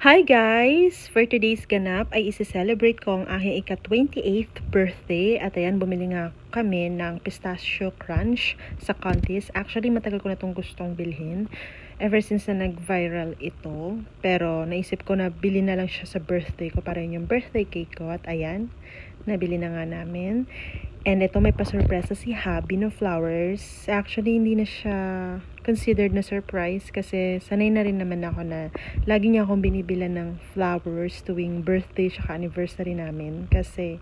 Hi guys! For today's ganap ay isi-celebrate ko ang aking ika-28th birthday at ayan, bumili nga kami ng pistachio crunch sa Contis. Actually, matagal ko na itong gustong bilhin ever since na nag-viral ito. Pero naisip ko na bili na lang siya sa birthday ko para yun yung birthday cake ko at ayan, nabili na nga namin. And ito may pa-surpresa si Habi no flowers. Actually, hindi na siya considered na surprise kasi sanay na rin naman ako na lagi niya akong binibilan ng flowers tuwing birthday tsaka anniversary namin. Kasi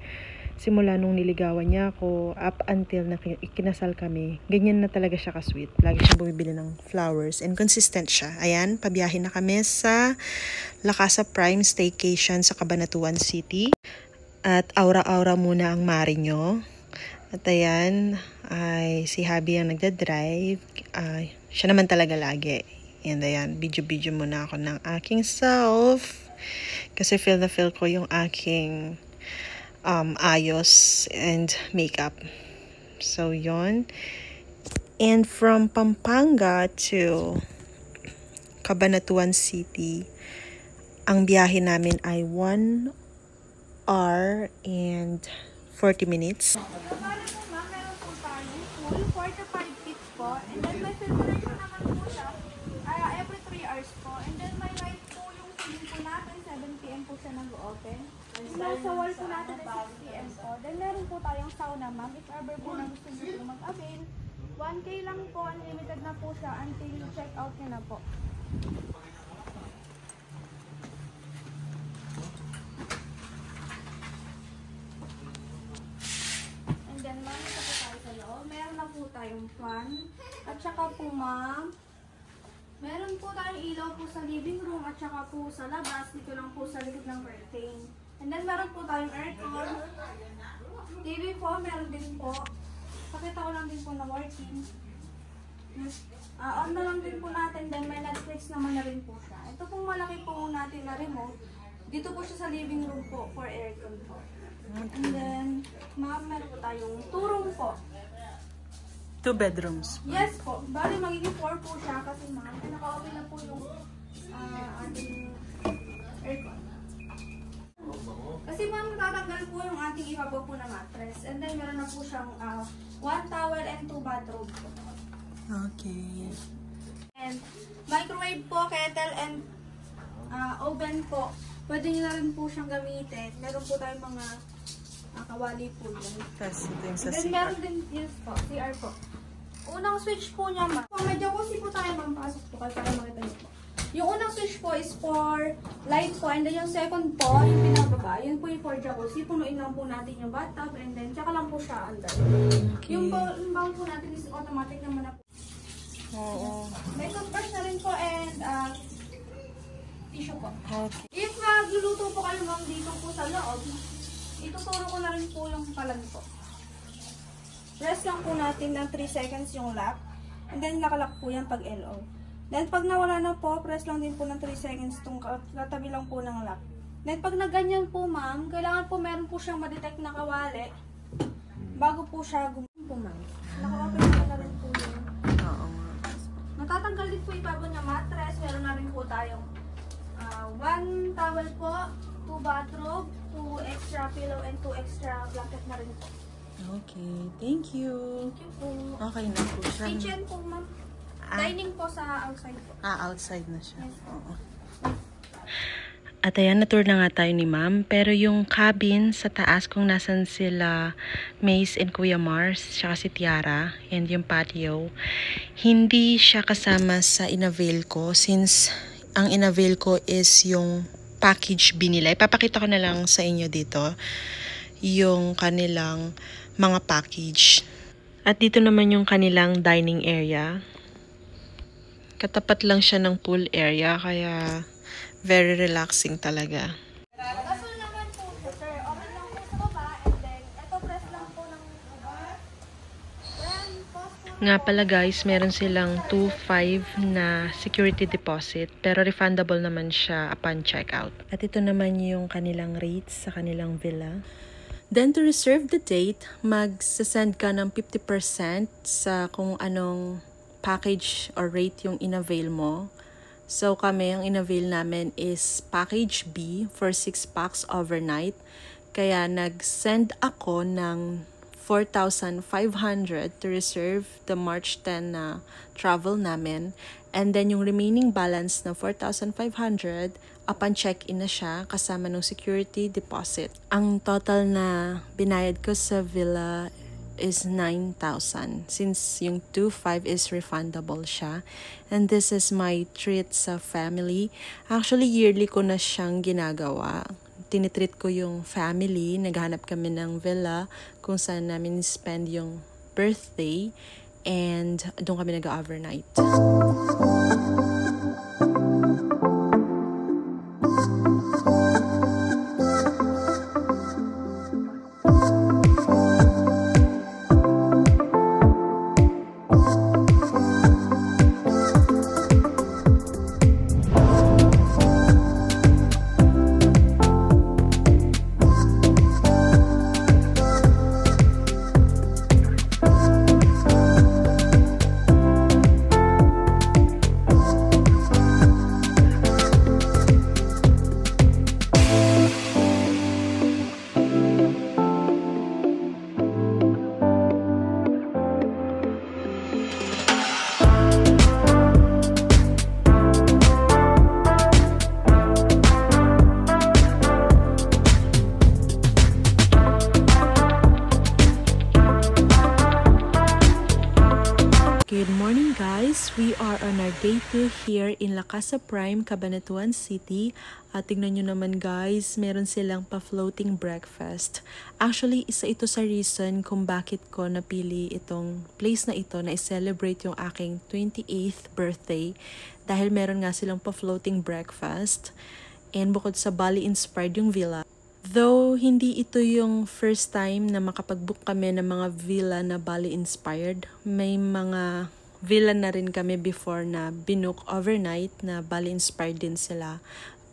simula nung niligawan niya ako up until na ikinasal kami, ganyan na talaga siya ka-sweet. Lagi siyang bumibili ng flowers and consistent siya. Ayan, pabiyahin na kami sa La Casa Prime Staycation sa Cabanatuan City. At aura-aura muna ang mari nyo. At ayan, ay si Habi ang nagdadrive. Siya naman talaga lagi. And ayan, video-video muna ako ng aking self. Kasi feel na feel ko yung aking ayos and makeup. So, yon. And from Pampanga to Cabanatuan City, ang biyahe namin ay 1 hour and 40 minutes. Meron po tayo full 4 to 5 feet po. And then may filtration naman po siya every 3 hours po. And then may light po yung ceiling po natin. 7 PM po siya nag-open. Sa wall po natin ay 6 PM po. Then meron po tayong sauna ma'am. If ever po na gusto nyo po mag-avail, 1K lang po. Unlimited na po siya until check out nyo na po. Tayong fan. At saka po ma'am, meron po tayong ilaw po sa living room at saka po sa labas. Dito lang po sa likod ng curtain. And then meron po tayong aircon. TV po, meron din po. Pakita ko lang din po na working. On na lang din po natin. Then may Netflix naman na rin po siya. Ito pong malaki po natin na remote. Dito po siya sa living room po for aircon po. And then, ma'am, meron po tayong 2 room po. 2 bedrooms. Yes po. Bali, magiging 4 po siya kasi ma'am, naka-open na po yung ating aircon. Kasi ma'am, natatanggal po yung ating ibabaw po na mattress. And then, meron na po siyang 1 towel and 2 bathrobe po. Okay. And microwave po, kettle, and oven po. Pwede nyo na rin po siyang gamitin. Meron po tayong mga kawali po yan. Tapos ito yung sa Then, CR. meron din, yes po, CR po. Unang switch po niya, ma'am. May jacuzzi po tayo, ma'am. Pasok po kayo para makita niyo po. Yung unang switch po is for light po. And then yung second po, yung pinababa, yun po yung for jacuzzi. Punuin lang po natin yung bathtub. And then, tsaka lang po siya under. Okay. Yung bowl po natin is automatic naman na po. Oo. May toothbrush na rin po and tissue po. Okay. If magluluto po kayo, ma'am, dito po sa loob, ituturo ko na rin po yung palan po. Press lang po natin ng 3 seconds yung lock. And then nakalock po yan pag LO. Then pag nawala na po, press lang din po ng 3 seconds itong katabi lang po ng lock. Then pag naganyan po ma'am, kailangan po meron po siyang ma-detect na kawali bago po siya gumamit po ma'am. Naka-open po na rin po yun. Oo. Natatanggal din po ibabaw niya mattress. Meron na rin po tayong 1 towel po, 2 bathrobe, 2 extra pillow, and 2 extra blanket na rin po. Okay, thank you. Thank you po. Okay na po siya. Kitchen po, ma'am. Dining po sa outside po. Outside na siya. Yes. Oo. At ayan, na-tour na nga tayo ni ma'am. Pero yung cabin sa taas kung nasan sila Mace and Kuya Mars, tsaka si Tiara, and yung patio, hindi siya kasama sa inavail ko since ang inavail ko is yung package binila. Ipapakita ko na lang sa inyo dito yung kanilang mga package. At dito naman yung kanilang dining area. Katapat lang siya ng pool area, kaya very relaxing talaga. Gasol naman po, sir. Open lang po sa baba, and then, ito press lang po ng then, pause po. Nga pala guys, meron silang 2.5 na security deposit, pero refundable naman siya upon checkout. At ito naman yung kanilang rates sa kanilang villa. Then to reserve the date, mag-send ka ng 50% sa kung anong package or rate yung inavail mo. So kami, ang in-avail namin is package B for 6 packs overnight. Kaya nag-send ako ng 4,500 to reserve the March 10 na travel namin. And then yung remaining balance na 4,500, upon check-in na siya kasama ng security deposit. Ang total na binayad ko sa villa is 9,000 since yung 2,500 is refundable siya. And this is my treat sa family. Actually, yearly ko na siyang ginagawa. Tinitreat ko yung family. Naghanap kami ng villa kung saan namin spend yung birthday. And doon kami nag-overnight. Good morning guys! We are on our day 2 here in La Casa Prime, Cabanatuan City. At tignan nyo naman guys, meron silang pa-floating breakfast. Actually, isa ito sa reason kung bakit ko napili itong place na ito na i-celebrate yung aking 28th birthday. Dahil meron nga silang pa-floating breakfast. And bukod sa Bali-inspired yung villa. Though hindi ito yung first time na makapag-book kami ng mga villa na Bali-inspired, may mga villa na rin kami before na binook overnight na Bali-inspired din sila.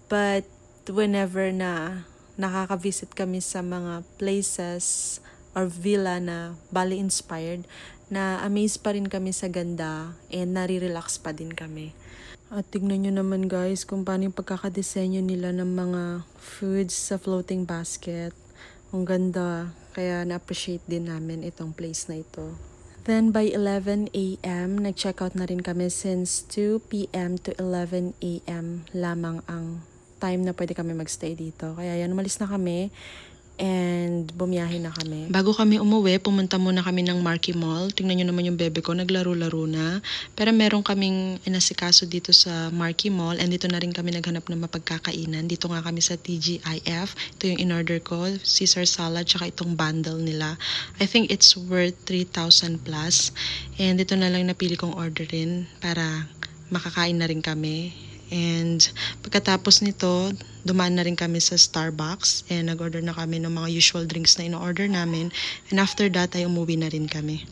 But whenever na nakaka-visit kami sa mga places or villa na Bali-inspired, na-amaze pa rin kami sa ganda and nare-relax pa din kami. At tignan nyo naman guys kung paano yung pagkakadesenyo nila ng mga foods sa floating basket. Ang ganda. Kaya na-appreciate din namin itong place na ito. Then by 11 AM, nag-check out na rin kami since 2 PM to 11 AM lamang ang time na pwede kami magstay dito. Kaya yan, umalis na kami. And bumiyahe na kami. Bago kami umuwi, pumunta muna kami ng Marquee Mall. Tingnan nyo naman yung bebe ko, naglaro-laro na. Pero meron kaming inasikaso dito sa Marquee Mall. And dito na rin kami naghanap ng mapagkakainan. Dito nga kami sa TGIF. Ito yung in-order ko, Caesar salad, tsaka itong bundle nila. I think it's worth 3,000 plus. And dito na lang napili kong orderin para makakain na rin kami. And pagkatapos nito, dumaan na rin kami sa Starbucks and nag-order na kami ng mga usual drinks na in-order namin. And after that ay umuwi na rin kami.